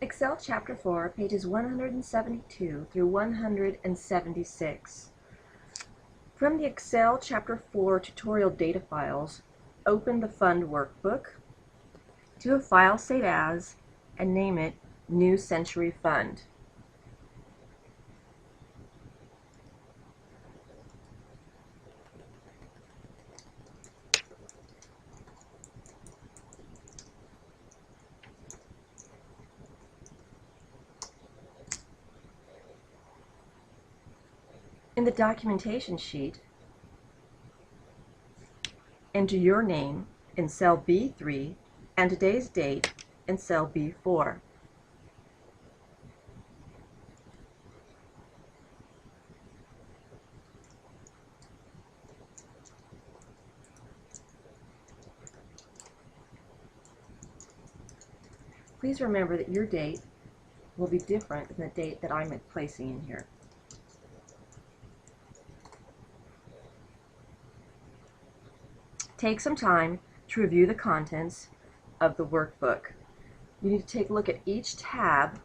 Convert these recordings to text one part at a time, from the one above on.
Excel Chapter 4, pages 172 through 176. From the Excel Chapter 4 tutorial data files, open the Fund workbook, do a file Save As, and name it New Century Fund. In the documentation sheet, enter your name in cell B3 and today's date in cell B4. Please remember that your date will be different than the date that I'm placing in here. Take some time to review the contents of the workbook. You need to take a look at each tab.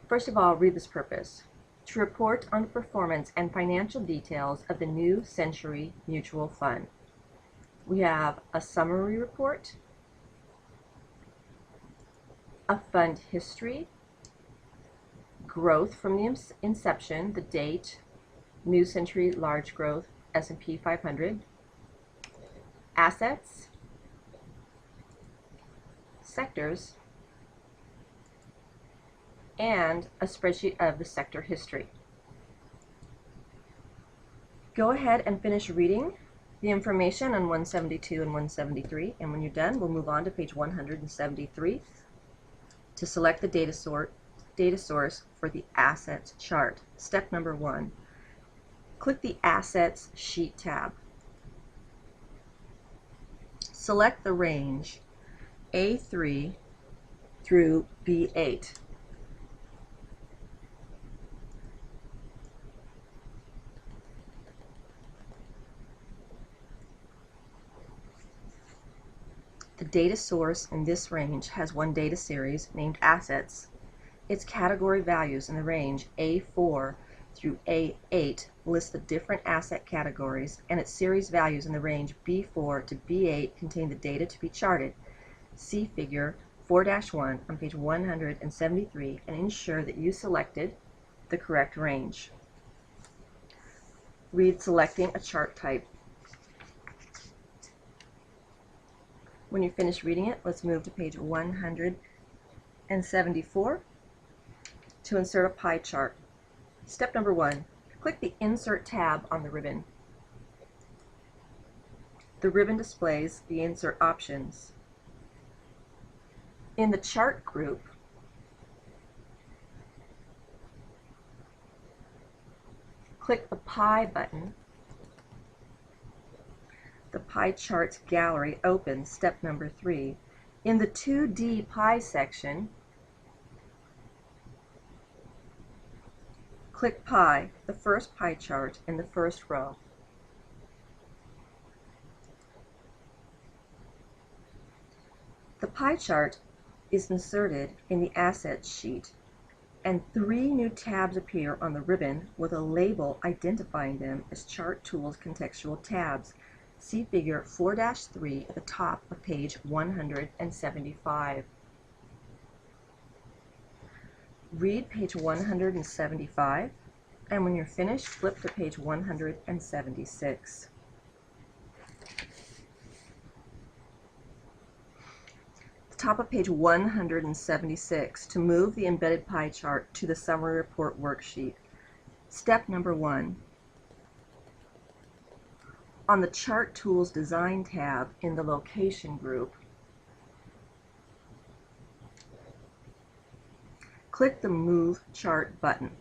First of all, read this purpose: to report on the performance and financial details of the New Century Mutual Fund. We have a summary report, a fund history, growth from the inception, the date, New Century Large Growth, S&P 500, assets, sectors, and a spreadsheet of the sector history. Go ahead and finish reading the information on 172 and 173, and when you're done, we'll move on to page 173 to select the data source for the assets chart. Step number 1. Click the Assets Sheet tab. Select the range A3 through B8. The data source in this range has one data series named Assets. Its category values in the range A4 through A8 list the different asset categories, and its series values in the range B4 to B8 contain the data to be charted. See Figure 4-1 on page 173 and ensure that you selected the correct range. Read selecting a chart type. When you finish reading it, let's move to page 174 to insert a pie chart. Step number 1. Click the Insert tab on the ribbon. The ribbon displays the insert options. In the chart group, click the Pie button. The pie charts gallery opens. Step number 3. In the 2D pie section, click Pie, the first pie chart in the first row. The pie chart is inserted in the Assets sheet, and 3 new tabs appear on the ribbon with a label identifying them as Chart Tools contextual tabs. See Figure 4-3 at the top of page 175. Read page 175, and when you're finished, flip to page 176. The top of page 176 to move the embedded pie chart to the summary report worksheet. Step number 1. On the Chart Tools Design tab in the Location group, click the Move Chart button.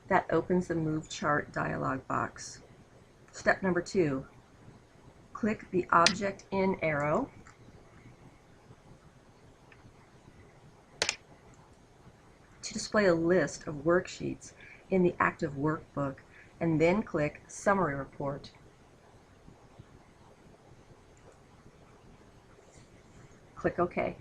That opens the Move Chart dialog box. Step number 2. Click the Object In arrow to display a list of worksheets in the active workbook, and then click Summary Report. Click OK.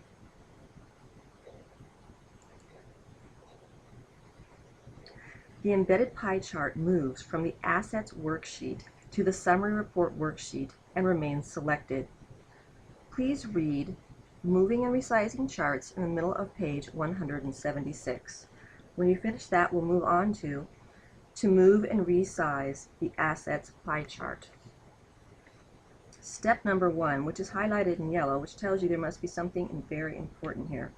The embedded pie chart moves from the Assets worksheet to the Summary Report worksheet and remains selected. Please read Moving and Resizing Charts in the middle of page 176. When you finish that, we'll move on to move and resize the Assets pie chart. Step number 1, which is highlighted in yellow, which tells you there must be something very important here.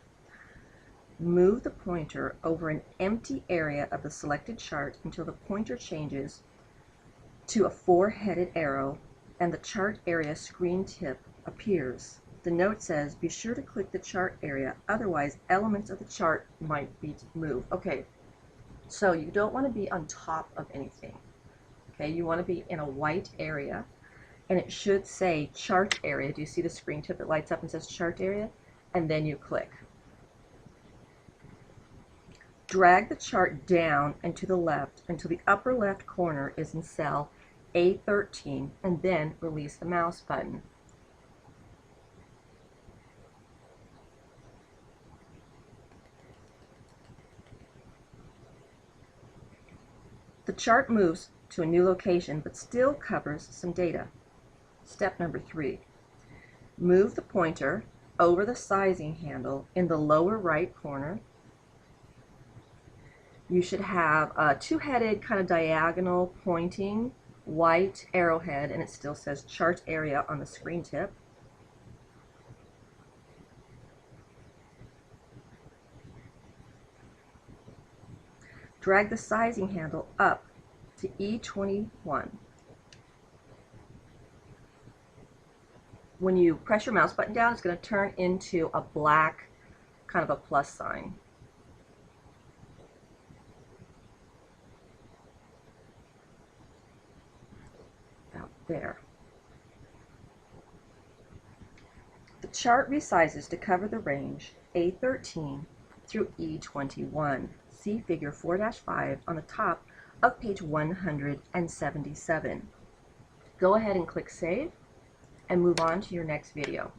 Move the pointer over an empty area of the selected chart until the pointer changes to a 4-headed arrow and the chart area screen tip appears. The note says, be sure to click the chart area, otherwise elements of the chart might be moved. Okay, so you don't want to be on top of anything. Okay, you want to be in a white area, and it should say chart area. Do you see the screen tip that lights up and says chart area? And then you click. Drag the chart down and to the left until the upper left corner is in cell A13, and then release the mouse button. The chart moves to a new location but still covers some data. Step number 3. Move the pointer over the sizing handle in the lower right corner. You should have a 2-headed kind of diagonal pointing white arrowhead, and it still says chart area on the screen tip. Drag the sizing handle up to E21. When you press your mouse button down, it's going to turn into a black kind of a plus sign. About there. The chart resizes to cover the range A13 through E21. See figure 4-5 on the top of page 177. Go ahead and click Save and move on to your next video.